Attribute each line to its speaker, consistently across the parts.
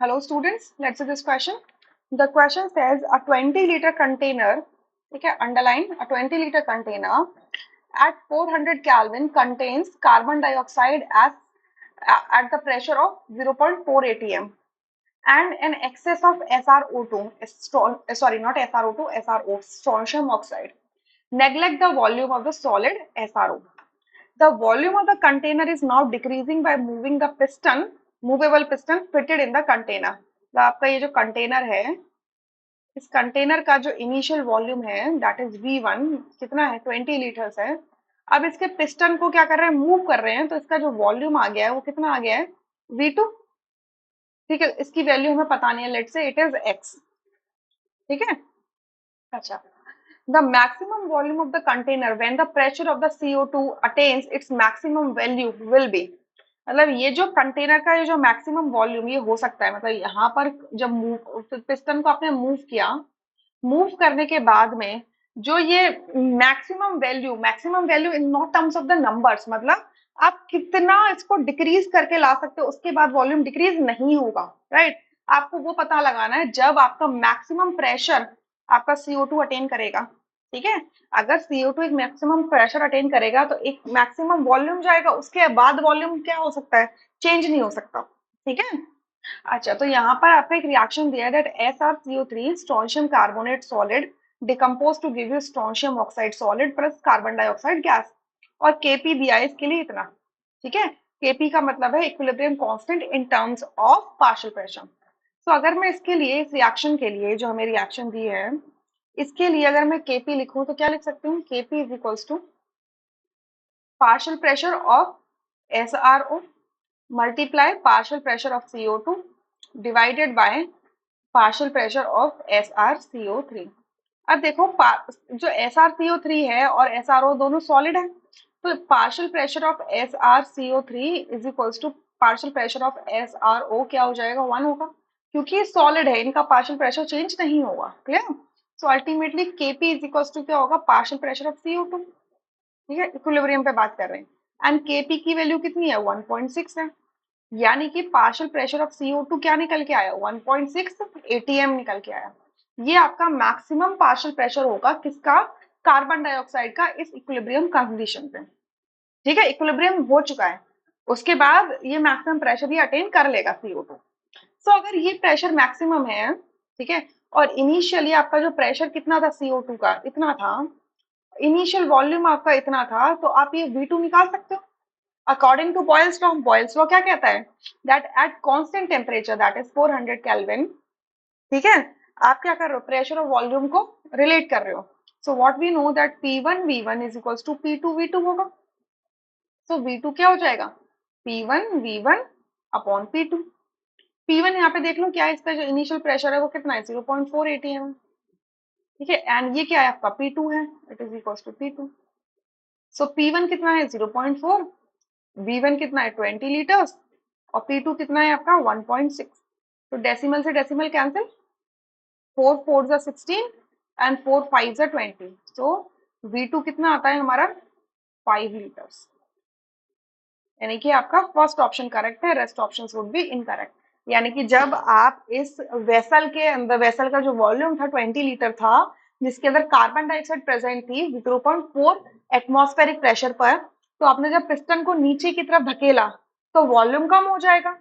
Speaker 1: Hello students, let's see this question. The question says a 20-liter container, okay, underline a 20-liter container at 400 Kelvin contains carbon dioxide as at the pressure of 0.4 atm and an excess of SrO2, sorry, not SrO2, SrO, strontium oxide. Neglect the volume of the solid SrO. The volume of the container is now decreasing by moving the piston, movable piston fitted in the container. तो आपका ये जो container है, इस container का जो initial volume है that is V1, कितना है 20 लीटर्स है। अब इसके पिस्टन को क्या कर रहे हैं, मूव कर रहे हैं, तो इसका जो वॉल्यूम आ गया है वो कितना आ गया है V2। ठीक है, इसकी वैल्यू हमें पता नहीं है, let's say it is X। ठीक है, अच्छा। The maximum volume of the container when the pressure of the CO2 attains its maximum value will be, मतलब ये जो कंटेनर का ये जो मैक्सिमम वॉल्यूम ये हो सकता है, मतलब यहाँ पर जब मूव पिस्टन को आपने मूव किया, मूव करने के बाद में जो ये maximum value in not terms of the numbers, मतलब आप कितना इसको डिक्रीज करके ला सकते हो, उसके बाद वॉल्यूम डिक्रीज नहीं होगा, राइट। आपको वो पता लगाना है जब आपका मैक्सिमम प्रेशर आपका CO2 अटेन करेगा। ठीक है, अगर CO2 एक मैक्सिमम प्रेशर अटेन करेगा तो एक मैक्सिमम वॉल्यूम जाएगा, उसके बाद वॉल्यूम क्या हो सकता है, चेंज नहीं हो सकता। ठीक है, अच्छा, तो यहाँ पर आपका एक रिएक्शन दिया है that SrCO3 strontium carbonate solid decompose to give you strontium oxide solid plus carbon dioxide gas, और Kp दिया है इसके लिए इतना। ठीक है, Kp का मतलब है equilibrium constant in terms of partial pressure. तो अगर मैं इसके लिए, इस रिएक्शन के लिए जो हमें रिएक्शन दी है, इसके लिए अगर मैं Kp लिखूं तो क्या लिख सकती हूँ, Kp is equals to partial pressure of SrO multiply partial pressure of CO2 divided by partial pressure of SrCO3। अब देखो जो SrCO3 है और SrO दोनों सॉलिड है, तो partial pressure of SrCO3 is equals to partial pressure of SrO क्या हो जाएगा, 1 होगा, क्योंकि ये सॉलिड है, इनका पार्शियल प्रेशर चेंज नहीं होगा। Clear, so ultimately Kp is equals to क्या होगा, पार्शियल प्रेशर ऑफ CO2। ठीक है, इक्विलिब्रियम पे बात कर रहे हैं, एंड Kp की वैल्यू कितनी है, 1.6 है, यानी कि पार्शियल प्रेशर ऑफ CO2 क्या निकल के आया, 1.6 atm निकल के आया। ये आपका मैक्सिमम पार्शियल प्रेशर होगा किसका, कार्बन डाइऑक्साइड का, इस इक्विलिब्रियम कंडीशन पे। ठीक है, इक्विलिब्रियम हो चुका है, उसके बाद ये मैक्सिमम प्रेशर भी अटेन कर लेगा CO2। सो अगर ये प्रेशर मैक्सिमम है, ठीक है, और इनिशियली आपका जो प्रेशर कितना था CO2 का, इतना था, इनिशियल वॉल्यूम आपका इतना था, तो आप ये V2 निकाल सकते हो according to Boyle's law. Boyle's law क्या कहता है, that at constant temperature that is 400 kelvin, ठीक है, आप क्या कर रहे हो, प्रेशर और वॉल्यूम को रिलेट कर रहे हो। So what we know that P1 V1 is equals to P2 V2 होगा। सो V2 क्या हो जाएगा, P1 V1 upon P2। P1 यहाँ पे देख लो क्या है, इसका जो इनिशियल प्रेशर है वो कितना है, 0.4 atm। ठीक है, एंड ये क्या है आपका P2 है, it is equals to P2। So P1 कितना है 0.4, V1 कितना है 20 लीटर्स, और P2 कितना है आपका 1.6। तो डेसिमल से डेसिमल कैंसिल, 4 4 16 एंड 4 5 20। तो V2 कितना आता है हमारा 5 लीटर्स, यानी कि आपका फर्स्ट ऑप्शन करेक्ट है, rest options would be incorrect. यानी कि जब आप इस वेसल के अंदर, वेसल का जो वॉल्यूम था 20 लीटर था, जिसके अंदर कार्बन डाइऑक्साइड प्रेजेंट थी 0.4 एटमॉस्फेरिक प्रेशर पर, तो आपने जब पिस्टन को नीचे की तरफ धकेला तो वॉल्यूम कम हो जाएगा।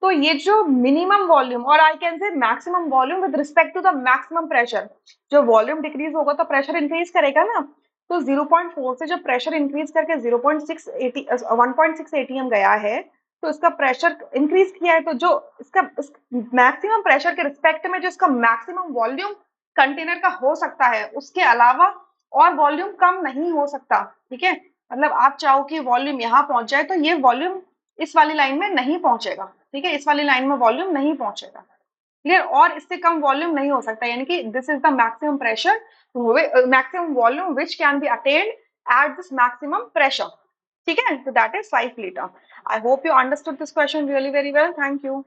Speaker 1: तो ये जो मिनिमम वॉल्यूम, और I can say maximum volume with respect to the maximum pressure, जो वॉल्यूम डिक्रीज होगा तो प्रेशर इंक्रीज करेगा ना, तो 0.4 से जब प्रेशर इंक्रीज करके 1.6 एटीएम गया है, तो इसका प्रेशर इंक्रीज किया है, तो जो इसका मैक्सिमम प्रेशर के रिस्पेक्ट में जो इसका मैक्सिमम वॉल्यूम कंटेनर का हो सकता है, उसके अलावा और वॉल्यूम कम नहीं हो सकता। ठीक है, मतलब आप चाहो कि वॉल्यूम यहाँ पहुंच जाए, तो ये वॉल्यूम इस वाली लाइन में नहीं पहुंचेगा। ठीक है, इस वाली लाइन में वॉल्यूम नहीं पहुंचेगा। क्लियर, और इससे कम वॉल्यूम नहीं हो सकता, यानी कि this is the maximum pressure, maximum volume which can be attained at this maximum pressure. ठीक है, so that is 5 liter. I hope you understood this question really very well. Thank you.